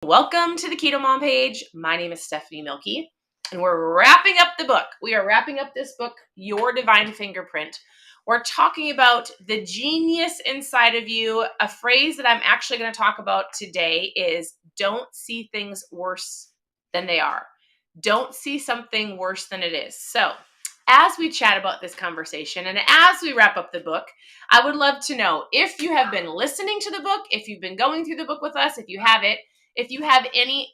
Welcome to the KetoMom page. My name is Stephanie Milkey, and we're wrapping up the book. We are wrapping up this book, Your Divine Fingerprint. We're talking about the genius inside of you. A phrase that I'm actually going to talk about today is don't see things worse than they are. Don't see something worse than it is. So, as we chat about this conversation and as we wrap up the book, I would love to know if you have been listening to the book, if you've been going through the book with us, if you have it. If you have any,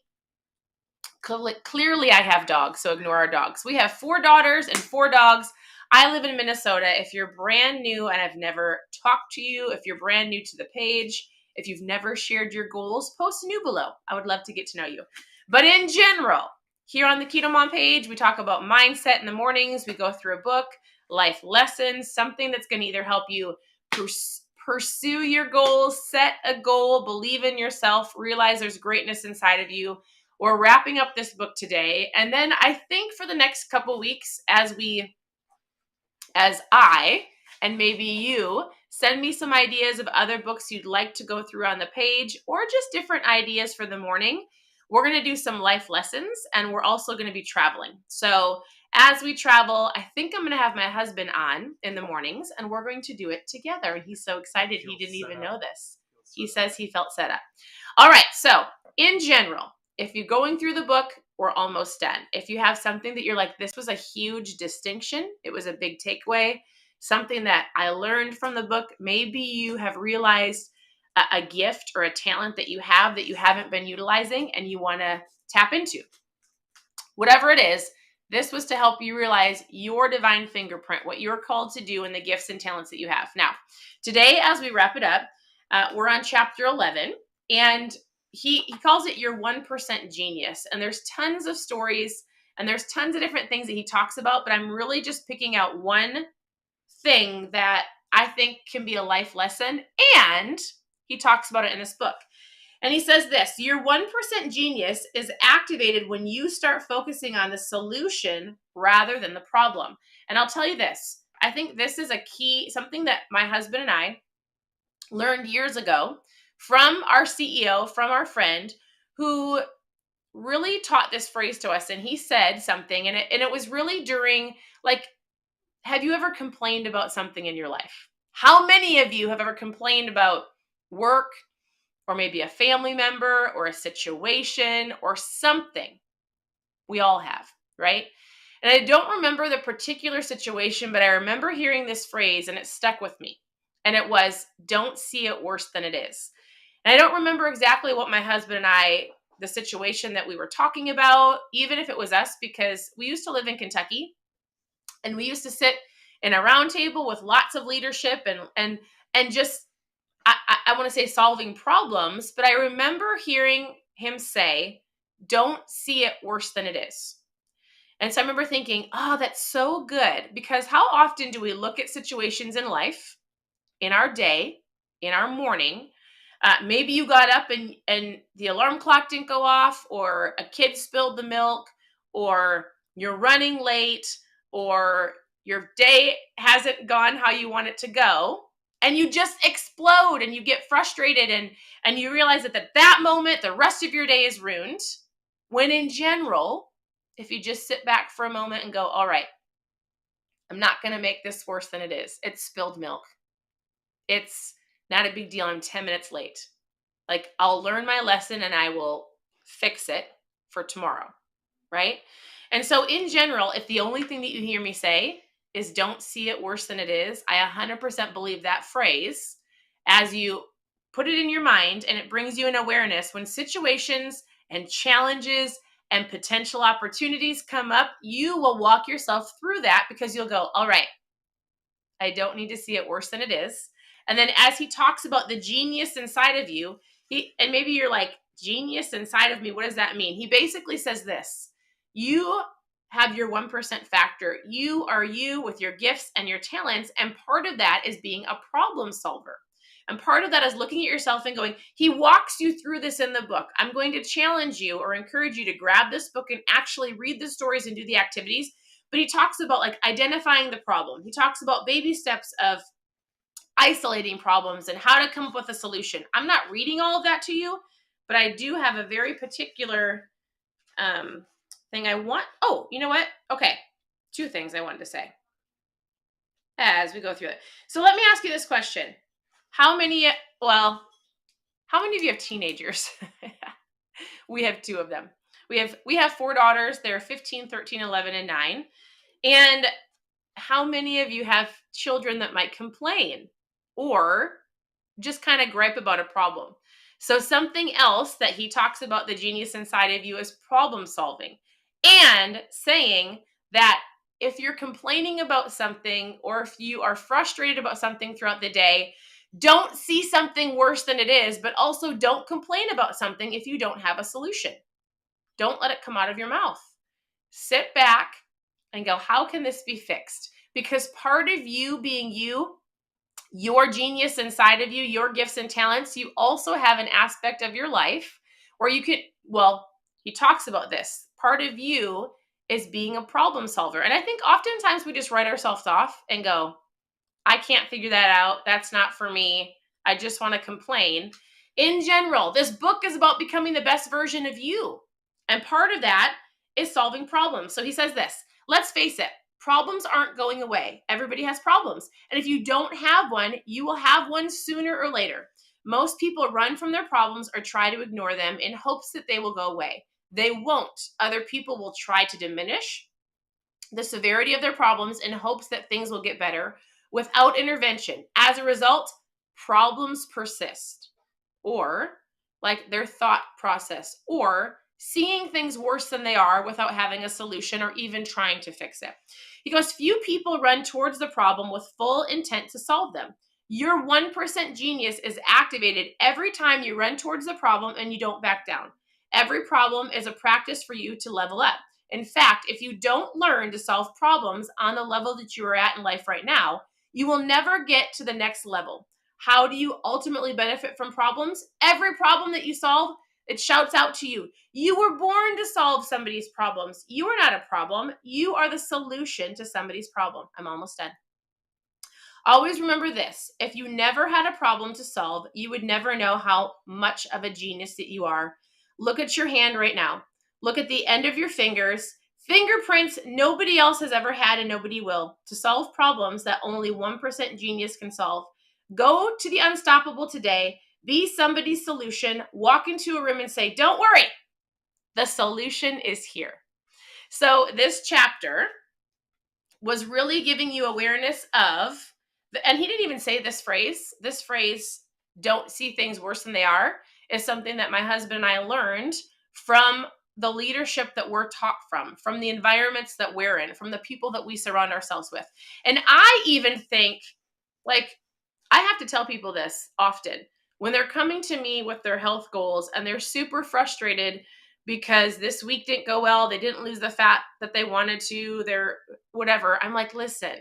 clearly I have dogs, so ignore our dogs. We have 4 daughters and 4 dogs. I live in Minnesota. If you're brand new and I've never talked to you, if you're brand new to the page, if you've never shared your goals, post new below. I would love to get to know you. But in general, here on the Keto Mom page, we talk about mindset in the mornings. We go through a book, life lessons, something that's going to either help you pursue your goals, set a goal, believe in yourself, realize there's greatness inside of you. We're wrapping up this book today. And then I think for the next couple weeks, as I, and maybe you, send me some ideas of other books you'd like to go through on the page or just different ideas for the morning. We're going to do some life lessons, and we're also going to be traveling. So as we travel, I think I'm going to have my husband on in the mornings, and we're going to do it together. And he's so excited he didn't even know this. He says he felt set up. All right. So in general, if you're going through the book, we're almost done. If you have something that you're like, this was a huge distinction, it was a big takeaway, something that I learned from the book, maybe you have realized a gift or a talent that you have that you haven't been utilizing and you want to tap into. Whatever it is, this was to help you realize your divine fingerprint, what you're called to do and the gifts and talents that you have. Now, today, as we wrap it up, we're on chapter 11, and he calls it your 1% genius. And there's tons of stories and there's tons of different things that he talks about, but I'm really just picking out one thing that I think can be a life lesson, and he talks about it in this book. And he says this: your 1% genius is activated when you start focusing on the solution rather than the problem. And I'll tell you this, I think this is a key, something that my husband and I learned years ago from our CEO, from our friend who really taught this phrase to us. And he said something, and it was really during, like, have you ever complained about something in your life? How many of you have ever complained about work or maybe a family member or a situation or something? We all have, right? And I don't remember the particular situation, but I remember hearing this phrase and it stuck with me. And it was, don't see it worse than it is. And I don't remember exactly what my husband and I, the situation that we were talking about, even if it was us, because we used to live in Kentucky. And we used to sit in a round table with lots of leadership and just, I want to say solving problems, but I remember hearing him say, don't see it worse than it is. And so I remember thinking, oh, that's so good, because how often do we look at situations in life, in our day, in our morning, maybe you got up and the alarm clock didn't go off, or a kid spilled the milk, or you're running late, or your day hasn't gone how you want it to go, and you just explode and you get frustrated and you realize that at that moment, the rest of your day is ruined. When in general, if you just sit back for a moment and go, all right, I'm not going to make this worse than it is. It's spilled milk. It's not a big deal. I'm 10 minutes late. Like, I'll learn my lesson and I will fix it for tomorrow, right? And so in general, if the only thing that you hear me say is don't see it worse than it is, I 100% believe that phrase as you put it in your mind, and it brings you an awareness when situations and challenges and potential opportunities come up, you will walk yourself through that because you'll go, all right, I don't need to see it worse than it is. And then as he talks about the genius inside of you, and maybe you're like, genius inside of me, what does that mean? He basically says this: you have your 1% factor. You are you with your gifts and your talents. And part of that is being a problem solver. And part of that is looking at yourself and going, he walks you through this in the book. I'm going to challenge you or encourage you to grab this book and actually read the stories and do the activities. But he talks about like identifying the problem. He talks about baby steps of isolating problems and how to come up with a solution. I'm not reading all of that to you, but I do have a very particular thing I want. Oh, you know what? Okay. Two things I wanted to say as we go through it. So let me ask you this question. How many, well, how many of you have teenagers? We have two of them. We have four daughters. They're 15, 13, 11, and 9. And how many of you have children that might complain or just kind of gripe about a problem? So something else that he talks about the genius inside of you is problem solving and saying that if you're complaining about something or if you are frustrated about something throughout the day, don't see something worse than it is, but also don't complain about something if you don't have a solution. Don't let it come out of your mouth. Sit back and go, how can this be fixed? Because part of you being you, your genius inside of you, your gifts and talents, you also have an aspect of your life where you could, well, he talks about this. Part of you is being a problem solver. And I think oftentimes we just write ourselves off and go, I can't figure that out. That's not for me. I just want to complain. In general, this book is about becoming the best version of you. And part of that is solving problems. So he says this, let's face it, problems aren't going away. Everybody has problems. And if you don't have one, you will have one sooner or later. Most people run from their problems or try to ignore them in hopes that they will go away. They won't. Other people will try to diminish the severity of their problems in hopes that things will get better without intervention. As a result, problems persist, or like their thought process, or seeing things worse than they are without having a solution or even trying to fix it. He goes, few people run towards the problem with full intent to solve them. Your 1% genius is activated every time you run towards the problem and you don't back down. Every problem is a practice for you to level up. In fact, if you don't learn to solve problems on the level that you are at in life right now, you will never get to the next level. How do you ultimately benefit from problems? Every problem that you solve, it shouts out to you. You were born to solve somebody's problems. You are not a problem. You are the solution to somebody's problem. I'm almost done. Always remember this. If you never had a problem to solve, you would never know how much of a genius that you are. Look at your hand right now. Look at the end of your fingers. Fingerprints nobody else has ever had and nobody will. To solve problems that only 1% genius can solve. Go to the unstoppable today. Be somebody's solution. Walk into a room and say, don't worry. The solution is here. So this chapter was really giving you awareness of, and he didn't even say this phrase, don't see things worse than they are, is something that my husband and I learned from the leadership that we're taught from the environments that we're in, from the people that we surround ourselves with. And I even think, like, I have to tell people this often when they're coming to me with their health goals and they're super frustrated because this week didn't go well, they didn't lose the fat that they wanted to, they're whatever. I'm like, listen,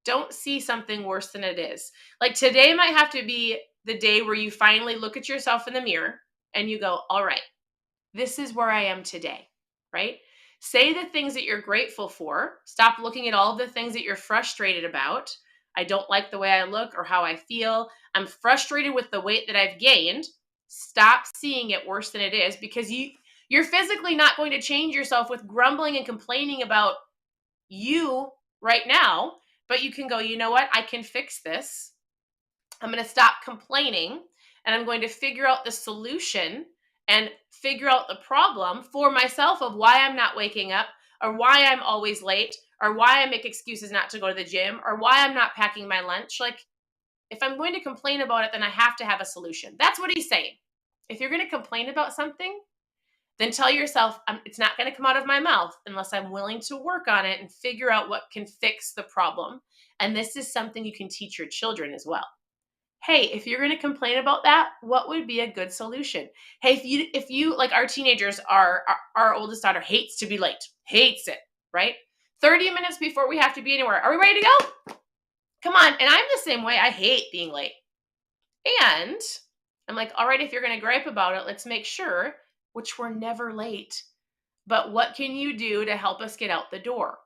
don't see something worse than it is. Like today might have to be the day where you finally look at yourself in the mirror and you go, all right, this is where I am today, right? Say the things that you're grateful for. Stop looking at all the things that you're frustrated about. I don't like the way I look or how I feel. I'm frustrated with the weight that I've gained. Stop seeing it worse than it is because you're physically not going to change yourself with grumbling and complaining about you right now, but you can go, you know what? I can fix this. I'm going to stop complaining and I'm going to figure out the solution and figure out the problem for myself of why I'm not waking up or why I'm always late or why I make excuses not to go to the gym or why I'm not packing my lunch. Like, if I'm going to complain about it, then I have to have a solution. That's what he's saying. If you're going to complain about something, then tell yourself it's not going to come out of my mouth unless I'm willing to work on it and figure out what can fix the problem. And this is something you can teach your children as well. Hey, if you're going to complain about that, what would be a good solution? Hey, if you like our teenagers, our oldest daughter hates to be late, hates it, right? 30 minutes before we have to be anywhere. Are we ready to go? Come on. And I'm the same way. I hate being late. And I'm like, all right, if you're going to gripe about it, let's make sure, which we're never late, but what can you do to help us get out the door?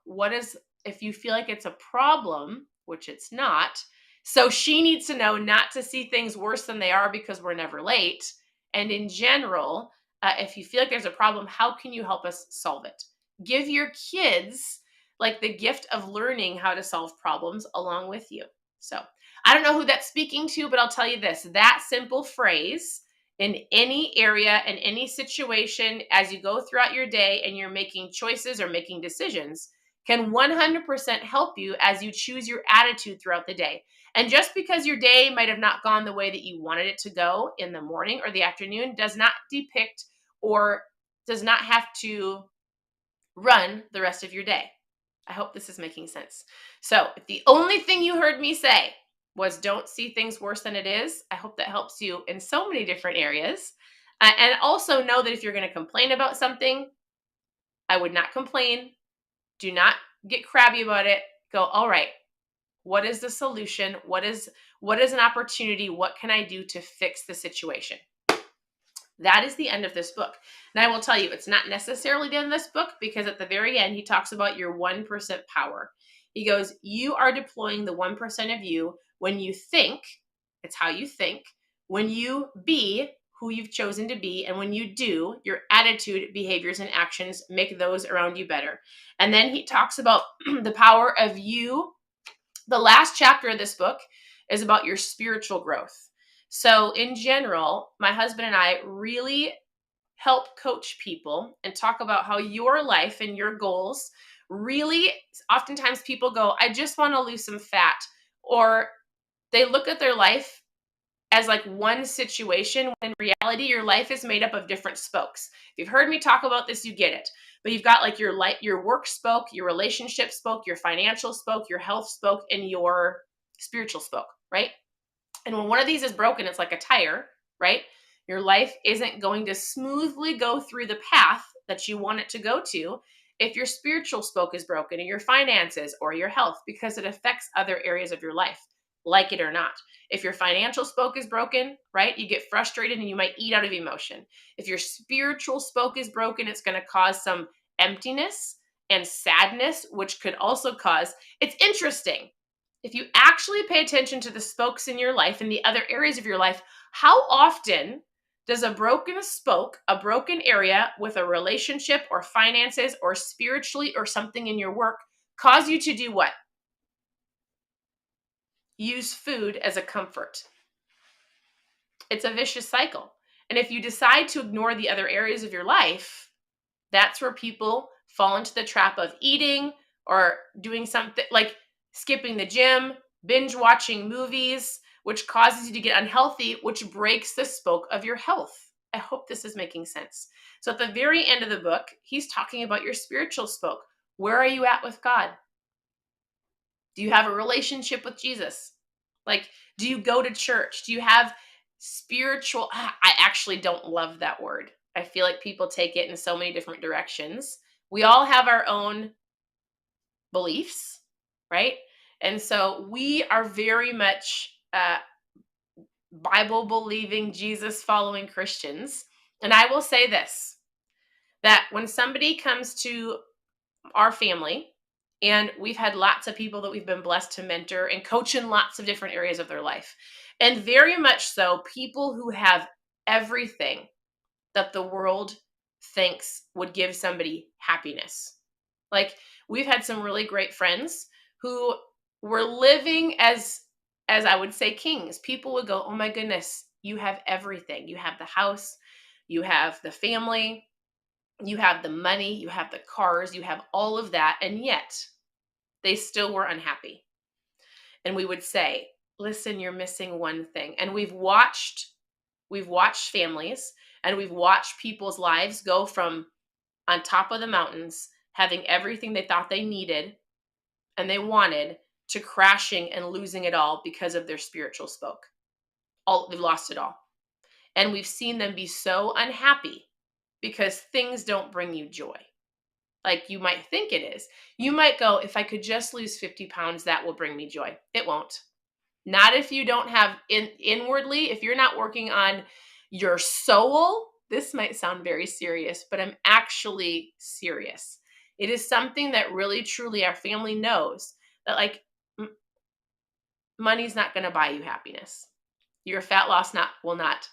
If you feel like it's a problem, which it's not, so she needs to know not to see things worse than they are because we're never late. And in general, if you feel like there's a problem, how can you help us solve it? Give your kids like the gift of learning how to solve problems along with you. So I don't know who that's speaking to, but I'll tell you this, that simple phrase in any area, in any situation, as you go throughout your day and you're making choices or making decisions, can 100% help you as you choose your attitude throughout the day. And just because your day might have not gone the way that you wanted it to go in the morning or the afternoon does not depict or does not have to run the rest of your day. I hope this is making sense. So, if the only thing you heard me say was don't see things worse than it is, I hope that helps you in so many different areas. And also know that if you're going to complain about something, I would not complain. Do not get crabby about it. Go, all right, what is the solution? What is an opportunity? What can I do to fix the situation? That is the end of this book. And I will tell you, it's not necessarily the end of this book because at the very end, he talks about your 1% power. He goes, you are deploying the 1% of you when you think, it's how you think, when you be who you've chosen to be, and when you do, your attitude, behaviors, and actions make those around you better. And then he talks about the power of you. The last chapter of this book is about your spiritual growth. So, in general, my husband and I really help coach people and talk about how your life and your goals really, oftentimes people go, I just want to lose some fat. Or they look at their life as like one situation when in reality your life is made up of different spokes. If you've heard me talk about this, you get it. But you've got like your work spoke, your relationship spoke, your financial spoke, your health spoke, and your spiritual spoke, right? And when one of these is broken, it's like a tire, right? Your life isn't going to smoothly go through the path that you want it to go to if your spiritual spoke is broken, or your finances, or your health, because it affects other areas of your life, like it or not. If your financial spoke is broken, right, you get frustrated and you might eat out of emotion. If your spiritual spoke is broken, it's going to cause some emptiness and sadness, which could also cause, it's interesting. If you actually pay attention to the spokes in your life and the other areas of your life, how often does a broken spoke, a broken area with a relationship or finances or spiritually or something in your work cause you to do what? Use food as a comfort. It's a vicious cycle. And if you decide to ignore the other areas of your life, that's where people fall into the trap of eating or doing something like skipping the gym, binge watching movies, which causes you to get unhealthy, which breaks the spoke of your health. I hope this is making sense. So at the very end of the book, he's talking about your spiritual spoke. Where are you at with God? Do you have a relationship with Jesus? Like, do you go to church? Do you have spiritual? I actually don't love that word. I feel like people take it in so many different directions. We all have our own beliefs, right? And so we are very much Bible believing, Jesus following Christians. And I will say this, that when somebody comes to our family, and we've had lots of people that we've been blessed to mentor and coach in lots of different areas of their life. And very much so, people who have everything that the world thinks would give somebody happiness. Like, we've had some really great friends who were living as I would say kings. People would go, "Oh my goodness, you have everything. You have the house, you have the family, you have the money, you have the cars, you have all of that." And yet they still were unhappy. And we would say, listen, you're missing one thing. And we've watched families and we've watched people's lives go from on top of the mountains, having everything they thought they needed and they wanted, to crashing and losing it all because of their spiritual spoke. They've lost it all. And we've seen them be so unhappy because things don't bring you joy. Like you might think it is. You might go, if I could just lose 50 pounds, that will bring me joy. It won't. Not if you don't have inwardly, if you're not working on your soul. This might sound very serious, but I'm actually serious. It is something that really, truly our family knows that like money's not going to buy you happiness. Your fat loss will not.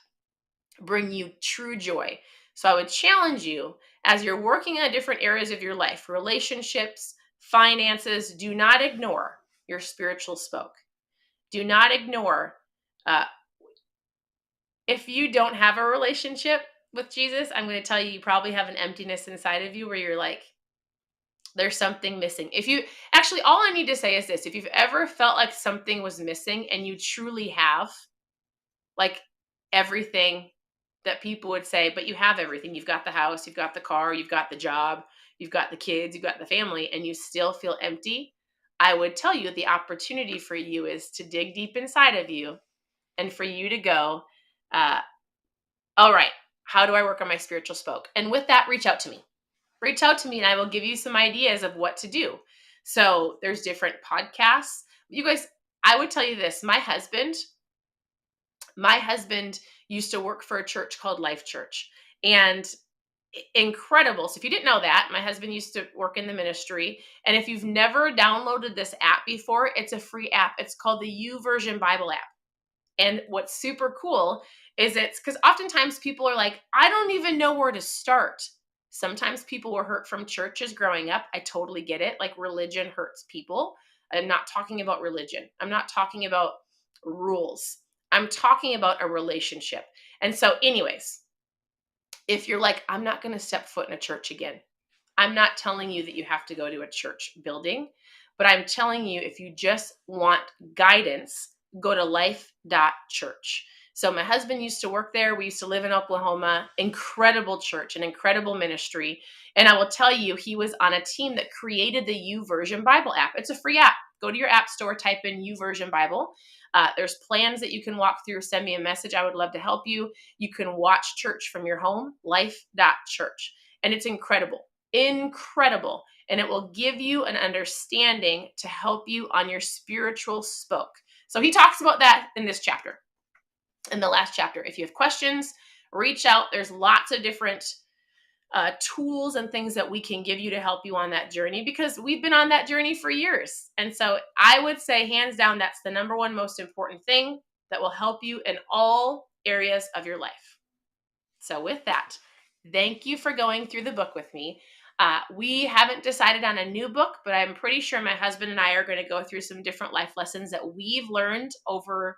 bring you true joy. So I would challenge you as you're working on different areas of your life, relationships, finances, do not ignore your spiritual spoke. Do not ignore uh, if you don't have a relationship with Jesus. I'm going to tell you, you probably have an emptiness inside of you where you're like, there's something missing. If you actually, all I need to say is this: if you've ever felt like something was missing and you truly have, like everything that people would say, but you have everything. You've got the house, you've got the car, you've got the job, you've got the kids, you've got the family, and you still feel empty. I would tell you the opportunity for you is to dig deep inside of you and for you to go, uh, all right, how do I work on my spiritual spoke? And with that, reach out to me. Reach out to me and I will give you some ideas of what to do. So there's different podcasts. You guys, I would tell you this. My husband used to work for a church called Life Church. And incredible. So if you didn't know that, my husband used to work in the ministry. And if you've never downloaded this app before, it's a free app. It's called the YouVersion Bible app. And what's super cool is it's because oftentimes people are like, I don't even know where to start. Sometimes people were hurt from churches growing up. I totally get it. Like religion hurts people. I'm not talking about religion. I'm not talking about rules. I'm talking about a relationship. And so, anyways, if you're like, I'm not going to step foot in a church again, I'm not telling you that you have to go to a church building, but I'm telling you if you just want guidance, go to life.church. So my husband used to work there. We used to live in Oklahoma. Incredible church, an incredible ministry. And I will tell you, he was on a team that created the YouVersion Bible app. It's a free app. Go to your app store, type in YouVersion Bible. There's plans that you can walk through. Send me a message. I would love to help you. You can watch church from your home, life.church. And it's incredible. Incredible. And it will give you an understanding to help you on your spiritual spoke. So he talks about that in this chapter, in the last chapter. If you have questions, reach out. There's lots of different tools and things that we can give you to help you on that journey because we've been on that journey for years. And so I would say, hands down, that's the number one most important thing that will help you in all areas of your life. So with that, thank you for going through the book with me. We haven't decided on a new book, but I'm pretty sure my husband and I are going to go through some different life lessons that we've learned over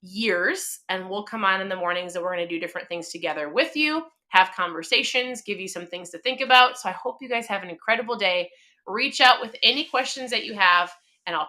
years, and we'll come on in the mornings and we're going to do different things together with you, have conversations, give you some things to think about. So I hope you guys have an incredible day. Reach out with any questions that you have, and I'll